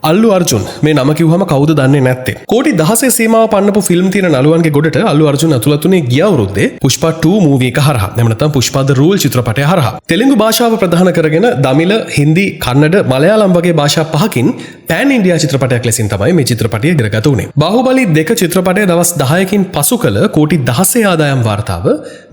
අල්ලු අර්ජුන් මේ නම කිව්වම කවුද දන්නේ නැත්තේ. කෝටි 16 සීමාව පන්නපු ෆිල්ම් තියෙන නළුවන්ගේ ගොඩට අල්ලු අර්ජුන් ඇතුළත් වුණේ ගිය අවුරුද්දේ පුෂ්පා 2 මූවි එක හරහා. එහෙම නැත්නම් පුෂ්පා ද රූල් චිත්‍රපටය හරහා. තෙලුගු භාෂාව ප්‍රධාන කරගෙන දමිළ, හින්දි, කන්නඩ, මලයාලම් වගේ භාෂා පහකින් පෑන් ඉන්ඩියා චිත්‍රපටයක් ලෙසින් තමයි මේ චිත්‍රපටය ඉදිරිගත වුණේ. බාහුබලි 2 චිත්‍රපටය දවස් 10කින් පසු කළ කෝටි 16 ආදායම් වාර්තාව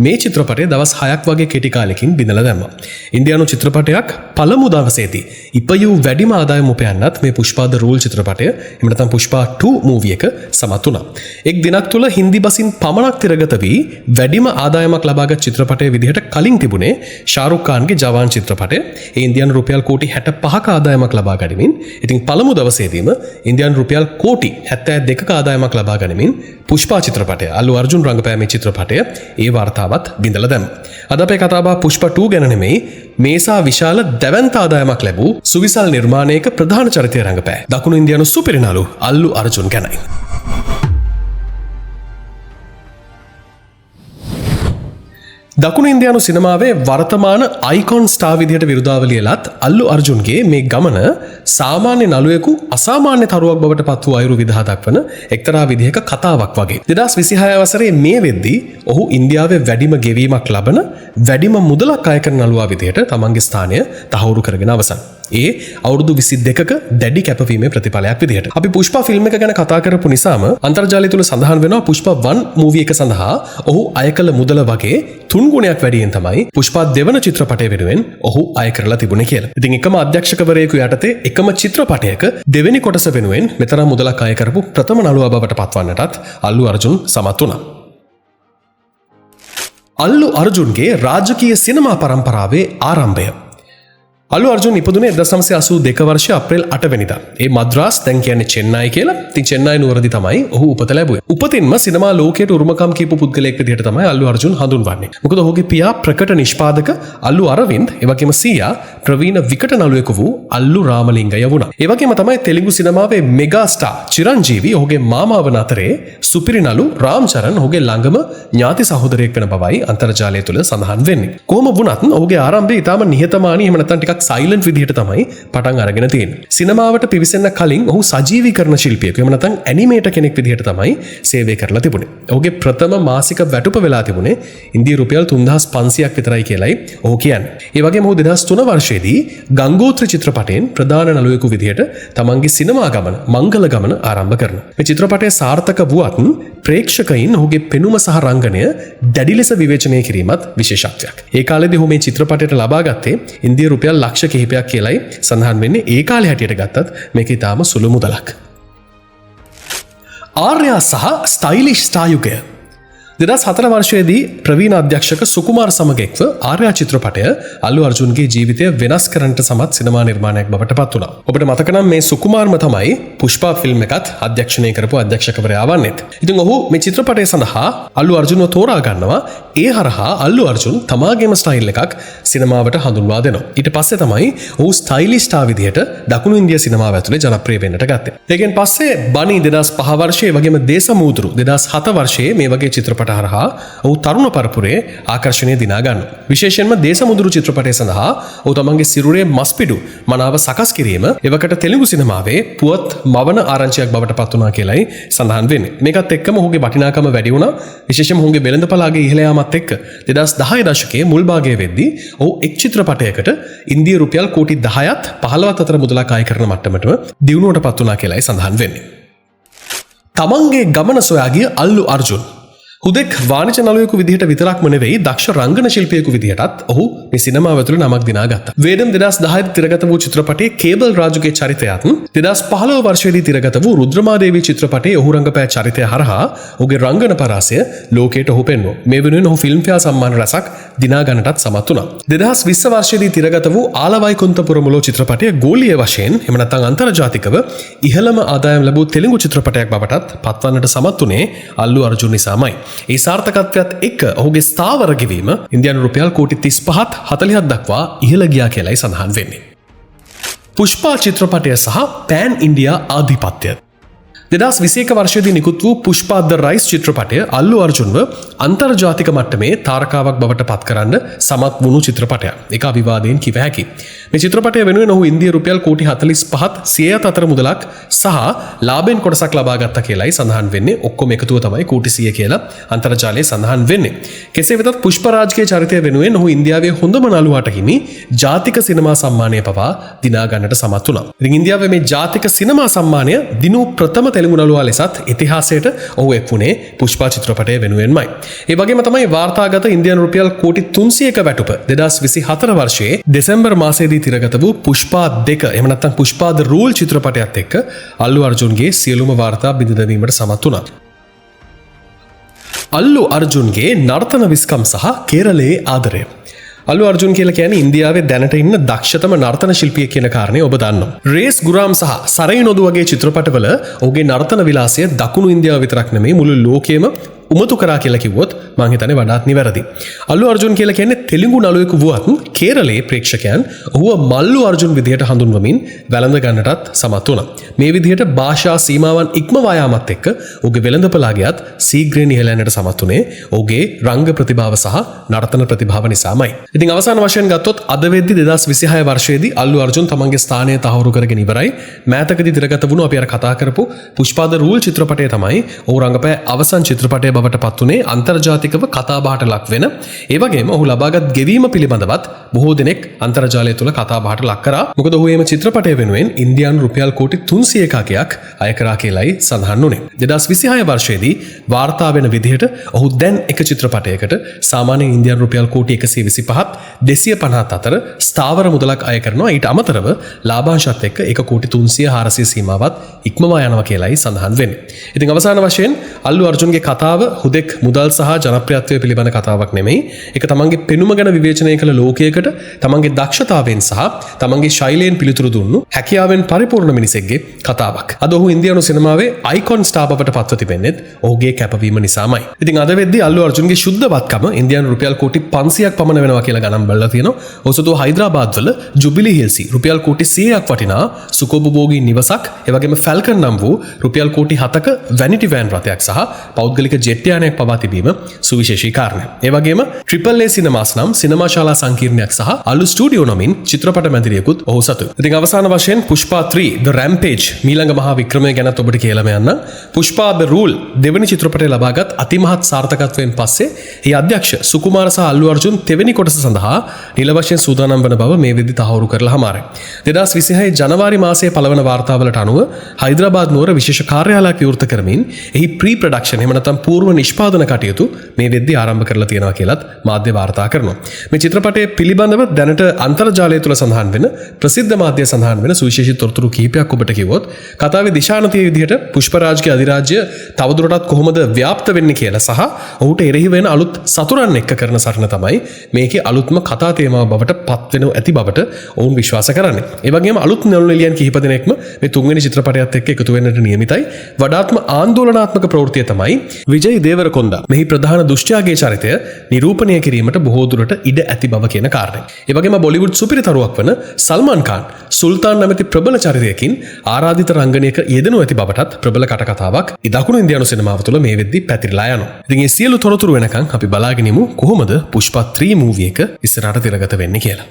මේ චිත්‍රපටය දවස් 6ක් වගේ කෙටි කාලෙකින් බිඳලා දැම්මා. ඉන්දියානු චිත්‍රපටයක් පළමු දවසේදී ඉපයූ වැඩිම ආදායම උපයන්නත් මේ පුෂ්පා ද රූල් චිත්‍රපටය එහෙම නැත්නම් පුෂ්පා 2 මූවි එක සමත් වුණා. එක් දිනක් තුල හින්දි බසින් පමණක් තිරගත වී වැඩිම ආදායමක් ලබාගත් චිත්‍රපටයේ විදිහට කලින් තිබුණේ ශාරුක් ඛාන්ගේ ජවාන් චිත්‍රපටය. ඒ ඉන්දියානු රුපියල් කෝටි 65ක ආදායමක් ලබා ගනිමින් ඉතින් පළමු දවසේදීම ඉන්දියානු රුපියල් කෝටි 72ක ආදායමක් ලබා ගනිමින් පුෂ්පා චිත්‍රපටය අල්ලු අර්ජුන් රංගපෑමේ චිත්‍රපටය ඒ වාර්තාවත් බිඳලා දැම්මා. අද අපේ කතාබහ පුෂ්පා 2 ගැන නෙමෙයි මේසා විශාල දැවැන්ත ආදායමක් ලැබූ සුවිසල් නිර්මාණයක ප්‍රධාන චරිතය රංගපෑ දකුණු ඉන්දියානු සුපිරි නළු අල්ලු අර්ජුන් ගැනයි. දකුණු ඉන්දියානු සිනමාවේ වර්තමාන අයිකොන් ස්ටාර් විදිහට විරුදාවලියලත් අල්ලු අර්ජුන්ගේ මේ ගමන සාමාන්‍ය නළුවෙකු අසාමාන්‍ය තරුවක් බවට පත් වූ අයුරු විදහා දක්වන එක්තරා විදිහක කතාවක් වගේ. 2026 වසරේ මේ වෙද්දී ඔහු ඉන්දියාවේ වැඩිම ගෙවීමක් ලබන වැඩිම මුදලක් අය කරන නළුවා විදිහට තමන්ගේ ස්ථානය තහවුරු කරගෙන අවසන්. ඒ අවුරුදු 22ක දැඩි කැපවීමේ ප්‍රතිඵලයක් විදිහට. අපි පුෂ්පා ෆිල්ම් එක ගැන කතා කරපු නිසාම අන්තර්ජාලය තුල සඳහන් වෙනවා පුෂ්පා 1 මූවි එක සඳහා ඔහු අය කළ මුදල වගේ 3 ගුණයක් වැඩියෙන් තමයි පුෂ්පා දෙවන චිත්‍රපටය වෙනුවෙන් ඔහු අය කරලා තිබුණේ කියලා. ඉතින් එකම අධ්‍යක්ෂකවරයෙකු යටතේ එකම චිත්‍රපටයක දෙවෙනි කොටස වෙනුවෙන් මෙතරම් මුදලක් අය කරපු ප්‍රථම නළුවා බවට පත්වන්නටත් අල්ලු අර්ජුන් සමත් වුණා. අල්ලු අර්ජුන්ගේ රාජකීය සිනමා පරම්පරාවේ ආරම්භය. අල්ලු අර්ජුන් ඉපදුනේ 1982 වර්ෂයේ අප්‍රේල් 8 වෙනිදා. ඒ මද්‍රාස් දැන් කියන්නේ චෙන්නයි කියලා. ඉතින් චෙන්නයි නුවරදී තමයි ඔහු උපත ලැබුවේ. උපතින්ම සිනමා ලෝකයට උරුමකම් කියපු පුද්ගලයෙක් විදිහට තමයි අල්ලු අර්ජුන් හඳුන්වන්නේ. මොකද ඔහුගේ පියා ප්‍රකට නිෂ්පාදක අල්ලු අරවින්ද්, ඒ වගේම සීයා ප්‍රවීණ විකට නළුවෙකු වූ අල්ලු රාමලිංගය වුණා. ඒ වගේම තමයි තෙලුගු සිනමාවේ මෙගා ස්ටාර් චිරංජීවි ඔහුගේ මාමා වන අතරේ සුපිරි නළු රාම් චරන් ඔහුගේ ළඟම ඥාති සහෝදරයෙක් වෙන බවයි අන්තර්ජාලය තුල සඳහන් වෙන්නේ. කොහොම වුණත් ඔහුගේ ආරම්භය ඊටම නිහතමානී එහෙම නැත්නම් ටිකක් සයිලන්ට් විදිහට තමයි පටන් අරගෙන තියෙන්නේ. සිනමාවට පිවිසෙන්න කලින් ඔහු සජීවීකරණ ශිල්පියෙක් එහෙම නැත්නම් ඇනිමේටර් කෙනෙක් විදිහට තමයි සේවය කරලා තිබුණේ. ඔහුගේ ප්‍රථම මාසික වැටුප වෙලා තිබුණේ ඉන්දිය රුපියල් 3500ක් විතරයි කියලායි ඔහු කියන්නේ. ඒ වගේම ඔහු 2003 වර්ෂයේදී ගංගෝත්‍රි චිත්‍රපටයෙන් ප්‍රධාන නළුවෙකු විදිහට තමන්ගේ සිනමා ගමන මංගල ගමන ආරම්භ කරනවා. මේ චිත්‍රපටය සාර්ථක වුවත් ප්‍රේක්ෂකයින් ඔහුගේ පෙනුම සහ රංගනය දැඩි ලෙස විවේචනය කිරීමත් විශේෂත්වයක්. ඒ කාලේදී ඔහු මේ චිත්‍රපටයට ලබා ගත්තේ ඉන්දිය රුපියල් ලක්ෂ කිහිපයක් කියලායි සඳහන් වෙන්නේ. ඒ කාලේ හැටියට ගත්තත් මේක ඊටාම සුළු මුදලක්. ආර්යා සහ ස්ටයිලිෂ් ස්ටායුගය 2004 වර්ෂයේදී ප්‍රවීණ අධ්‍යක්ෂක සුකුමාර් සමග එක්ව ආර්යා චිත්‍රපටය අල්ලු අර්ජුන්ගේ ජීවිතය වෙනස් කරන්නට සමත් සිනමා නිර්මාණයක් බවට පත් වුණා. ඔබට මතක නම් මේ සුකුමාර්ම තමයි පුෂ්පා ෆිල්ම් එකත් අධ්‍යක්ෂණය කරපු අධ්‍යක්ෂකවරයා වන්නේත්. ඉතින් ඔහු මේ චිත්‍රපටය සඳහා අල්ලු අර්ජුන්ව තෝරා ගන්නවා. ඒ හරහා අල්ලු අර්ජුන් තමාගේම ස්ටයිල් එකක් සිනමාවට හඳුන්වා දෙනවා. ඊට පස්සේ තමයි ඔහු ස්ටයිලිෂ් ස්ටාර් විදිහට දකුණු ඉන්දියා සිනමාව ඇතුලේ ජනප්‍රිය වෙන්නට ගත්තේ. ඒකෙන් පස්සේ බනි 2005 වර්ෂයේ වගේම දේශමූදුරු 2007 වර්ෂයේ මේ වගේ චිත්‍රපට හරහා ඔහු තරුණ පරපුරේ ආකර්ෂණය දිනා ගන්නවා. විශේෂයෙන්ම දේශමුදුරු චිත්‍රපටය සඳහා ඔහු තමන්ගේ සිරුරේ මස්පිඩු මනාව සකස් කිරීම එවකට තෙලුගු සිනමාවේ පුවත් මවන ආරංචියක් බවට පත් වුණා කියලායි සඳහන් වෙන්නේ. මේකත් එක්කම ඔහුගේ වටිනාකම වැඩි වුණා. විශේෂයෙන්ම ඔහුගේ වෙළඳපළාගේ ඉහළ යාමත් එක්ක 2010 දශකයේ මුල් භාගයේ වෙද්දී ඔහු එක් චිත්‍රපටයකට ඉන්දිය රුපියල් කෝටි 10ත් 15ත් අතර මුදලක් අය කරන මට්ටමටම දියුණුවට පත් වුණා කියලායි සඳහන් වෙන්නේ. තමන්ගේ ගමන සොයා ගිය අල්ලු අර්ජුන් හුදෙක් වාණිජ නළුවෙකු විදිහට විතරක්ම නෙවෙයි දක්ෂ රංගන ශිල්පියෙකු විදිහටත් ඔහු මේ සිනමාව ඇතුළේ නමක් දිනා ගත්තා. වේදම් 2010 තිරගත වූ චිත්‍රපටයේ කේබල් රාජුගේ චරිතයත් 2015 වර්ෂයේදී තිරගත වූ රුද්‍රමාදේවී චිත්‍රපටයේ ඔහු රංගපෑ චරිතය හරහා ඔහුගේ රංගන පරාසය ලෝකයට ඔහු පෙන්වුවා. මේ වෙනුවෙන් ඔහු ෆිල්ම්ෆෙයාර් සම්මාන රැසක් දිනා ගන්නටත් සමත් වුණා. 2020 වර්ෂයේදී තිරගත වූ ආලවයිකුන්තපුරමුලෝ චිත්‍රපටය ගෝලීය වශයෙන් එහෙම නැත්නම් අන්තර්ජාතිකව ඉහළම ආදායම් ලැබූ තෙලුගු චිත්‍රපටයක් බවටත් පත්වන්නට සමත් වුණේ අල්ලු අර්ජුන් නිසාමයි. ඒ සාර්ථකත්වයත් එක්ක ඔහුගේ ස්ථාවර ගෙවීම ඉන්දියානු රුපියල් කෝටි 35ත් 40ක් දක්වා ඉහළ ගියා කියලායි සඳහන් වෙන්නේ. පුෂ්පා චිත්‍රපටය සහ පෑන් ඉන්ඩියා ආධිපත්‍යය 2021 වර්ෂයේදී නිකුත් වූ පුෂ්පා ද රයිස් චිත්‍රපටය අල්ලු අර්ජුන්ව අන්තර්ජාතික මට්ටමේ තාරකාවක් බවට පත් කරන්න සමත් වුණු චිත්‍රපටයක්. ඒක අවිවාදයෙන් කිව හැකියි. මේ චිත්‍රපටය වෙනුවෙන් ඔහු ඉන්දිය රුපියල් කෝටි 45ත් සියයත් අතර මුදලක් සහ ලාභෙන් කොටසක් ලබා ගත්තා කියලායි සඳහන් වෙන්නේ. ඔක්කොම එකතුව තමයි කෝටි 100 කියලා අන්තර්ජාලයේ සඳහන් වෙන්නේ. කෙසේ වෙතත් පුෂ්පරාජ්ගේ චරිතය වෙනුවෙන් ඔහු ඉන්දියාවේ හොඳම නළුවාට හිමි ජාතික සිනමා සම්මානය පවා දිනා ගන්නට සමත් වුණා. ඉතින් ඉන්දියාවේ මේ ජාතික සිනමා සම්මානය දිනු ප්‍රථම තෙලුගු නළුවා ලෙසත් ඉතිහාසයට ඔහු එක් වුණේ පුෂ්පා චිත්‍රපටය වෙනුවෙන්මයි. ඒ වගේම තමයි වාර්තාගත ඉන්දියානු රුපියල් කෝටි 300ක වැටුප 2024 වර්ෂයේ දෙසැම්බර් මාසයේදී තිරගත වූ පුෂ්පා 2 එහෙම නැත්නම් පුෂ්පා ද රූල් චිත්‍රපටයත් එක්ක අල්ලු අර්ජුන්ගේ සියලුම වාර්තා බිඳදැමීමට සමත් වුණා. අල්ලු අර්ජුන්ගේ නර්තන විස්කම් සහ කේරළයේ ආදරය. අල්ලු අර්ජුන් කියලා කියන්නේ ඉන්දියාවේ දැනට ඉන්න දක්ෂතම නර්තන ශිල්පියෙක් කියන කාරණේ ඔබ දන්නවා. රේස් ගුරාම් සහ සරයි නොදු වගේ චිත්‍රපටවල ඔහුගේ නර්තන විලාසය දකුණු ඉන්දියාව විතරක් නෙමෙයි මුළු ලෝකෙම උමතු කරා කියලා කිව්වොත් මං හිතන්නේ වඩාත් නිවැරදි. අල්ලු අර්ජුන් කියලා කියන්නේ තෙලුගු නළුවෙකු වුවත් කේරළයේ ප්‍රේක්ෂකයන් ඔහුව මල්ලු අර්ජුන් විදිහට හඳුන්වමින් වැළඳ ගන්නටත් සමත් වුණා. මේ විදිහට භාෂා සීමාවන් ඉක්මවා යාමත් එක්ක ඔහුගේ වෙළඳපළාගයත් සීග්‍රයෙන් ඉහළ යන්නට සමත් වුණේ ඔහුගේ රංග ප්‍රතිභාව සහ නර්තන ප්‍රතිභාව නිසාමයි. ඉතින් අවසාන වශයෙන් ගත්තොත් අද වෙද්දි 2026 වර්ෂයේදී අල්ලු අර්ජුන් තමන්ගේ ස්ථානය තහවුරු කරගෙන ඉවරයි. මෑතකදී තිරගත වුණු අපි අර කතා කරපු පුෂ්පා ද රූල් චිත්‍රපටය තමයි ඔහු රංගපෑ අවසන් චිත්‍රපටය බවට පත් වුණේ අන්තර්ජාතිකව කතාබහට ලක් වෙන. ඒ වගේම ඔහු ලබාගත් ගෙවීම පිළිබඳවත් බොහෝ දෙනෙක් අන්තර්ජාලය තුල කතාබහට ලක් කරා. මොකද ඔහු මේ චිත්‍රපටය වෙනුවෙන් ඉන්දියානු රුපියල් කෝටි 300ක අගයක් අය කරා කියලායි සඳහන් වුණේ. 2026 වර්ෂයේදී වාර්තා වෙන විදිහට ඔහු දැන් එක චිත්‍රපටයකට සාමාන්‍යයෙන් ඉන්දියානු රුපියල් කෝටි 125ත් 250ත් අතර ස්ථාවර මුදලක් අය කරනවා. ඊට අමතරව ලාභාංශත් එක්ක 1 කෝටි 300 400 සීමාවත් ඉක්මවා යනවා කියලායි සඳහන් වෙන්නේ. ඉතින් අවසාන වශයෙන් අල්ලු අර්ජුන්ගේ කතාව හුදෙක් මුදල් සහ ජනප්‍රියත්වය පිළිබඳ කතාවක් නෙමෙයි. ඒක තමන්ගේ පෙනුම ගැන විවේචනය කළ ලෝකයකට තමන්ගේ දක්ෂතාවෙන් සහ තමන්ගේ ශෛලයෙන් පිළිතුරු දුන්නු හැකියාවෙන් පරිපූර්ණ මිනිසෙක්ගේ කතාවක්. අද ඔහු ඉන්දියානු සිනමාවේ අයිකොන් ස්ටාර් බවට පත්ව තිබෙන්නේ ඔහුගේ කැපවීම නිසාමයි. ඉතින් අද වෙද්දී අල්ලු අර්ජුන්ගේ ශුද්ධවත්කම ඉන්දියානු රුපියල් කෝටි 500ක් පමණ වෙනවා කියලා ගණන් බලලා තියෙනවා. ඔසුතු හයිදරාබාද් වල ජුබිලි හිල්සි රුපියල් කෝටි 100ක් වටිනා සුඛෝපභෝගී නිවසක්, ඒ වගේම ෆැල්කන් නම් වූ රුපියල් කෝටි 7ක වැනිටි වෑන් රථයක් සහ පෞද්ගලික ජෙට් යානයක් පවා තිබීම සුවිශේෂී කාරණයක්. ඒ වගේම AAA සිනමාස් නම් සිනමා ශාලා සංකීර්ණයක් සහ අලු ස්ටුඩියෝ නමින් චිත්‍රපට මැදිරියකුත් ඔහු සතු. ඉතින් අවසාන වශයෙන් පුෂ්පා 3 The Rampage මීළඟ මහා වික්‍රමය ගැනත් ඔබට කියලාම යන්න. පුෂ්පා The Rule දෙවෙනි චිත්‍රපටය ලබාගත් අතිමහත් සාර්ථකත්වයෙන් පස්සේ ඒ අධ්‍යක්ෂ සුකුමාර සහ අල්ලු අර්ජුන් තෙවෙනි කොටස සඳහා නිල වශයෙන් සූදානම් වන බව මේ වෙද්දි තහවුරු කරලා හමාරයි. 2026 ජනවාරි මාසයේ පළවන වාර්තාවලට අනුව හයිදරාබාද් නුවර විශේෂ කාර්යාලයක් විවෘත කරමින් එහි ප්‍රී ප්‍රොඩක්ෂන් එහෙම නැත්නම් පූර්ව නිෂ්පාදන කටයුතු මේ වෙද්දී ආරම්භ කරලා තියෙනවා කියලත් මාධ්‍ය වාර්තා කරනවා. මේ චිත්‍රපටයේ පිළිබඳව දැනට අන්තර්ජාලය තුල සඳහන් වෙන ප්‍රසිද්ධ මාධ්‍ය සඳහන් වෙන සුවිශේෂී තොරතුරු කිහිපයක් ඔබට කිව්වොත් කතාවේ දිශානතිය විදිහට පුෂ්පරාජ්ගේ අධිරාජ්‍ය තවදුරටත් කොහොමද ව්‍යාප්ත වෙන්නේ කියලා සහ ඔහුට එරෙහි වෙන අලුත් සතුරන් එක්ක කරන සරණ තමයි මේකේ අලුත්ම කතා තේමාව බවට පත් වෙනු ඇති බවට ඔවුන් විශ්වාස කරන්නේ. ඒ වගේම අලුත් නළුනිලියන් කිහිප දෙනෙක්ම මේ තුන්වෙනි චිත්‍රපටයත් එක්ක එකතු වෙන්නට නියමිතයි. වඩාත්ම ආందోලනාත්මක ප්‍රවෘත්තිය තමයි විජයි දේවරකොන්දා මෙහි ප්‍රධාන දුෂ්ටයාගේ චරිතය නිරූපණය කිරීමට බොහෝ දුරට ඉඩ ඇති බව කියන කාරණය. ඒ වගේම බොලිවුඩ් සුපිරිතරුවක් වන සල්මාන් ખાන් සුල්තාන් නැමැති ප්‍රබල චරිතයකින් ආරාධිත රංගනයක යෙදෙනු ඇති බවටත් ප්‍රබල කටකතාවක් දකුණු ඉන්දියානු සිනමාව තුළ මේ වෙද්දී පැතිරලා යනවා. ඉතින් මේ සියලු තොරතුරු වෙනකන් අපි බලාගෙන ඉමු කොහොමද පුෂ්පා 3 මූවි එක ඉස්සරහට තිරගත වෙන්නේ කියලා.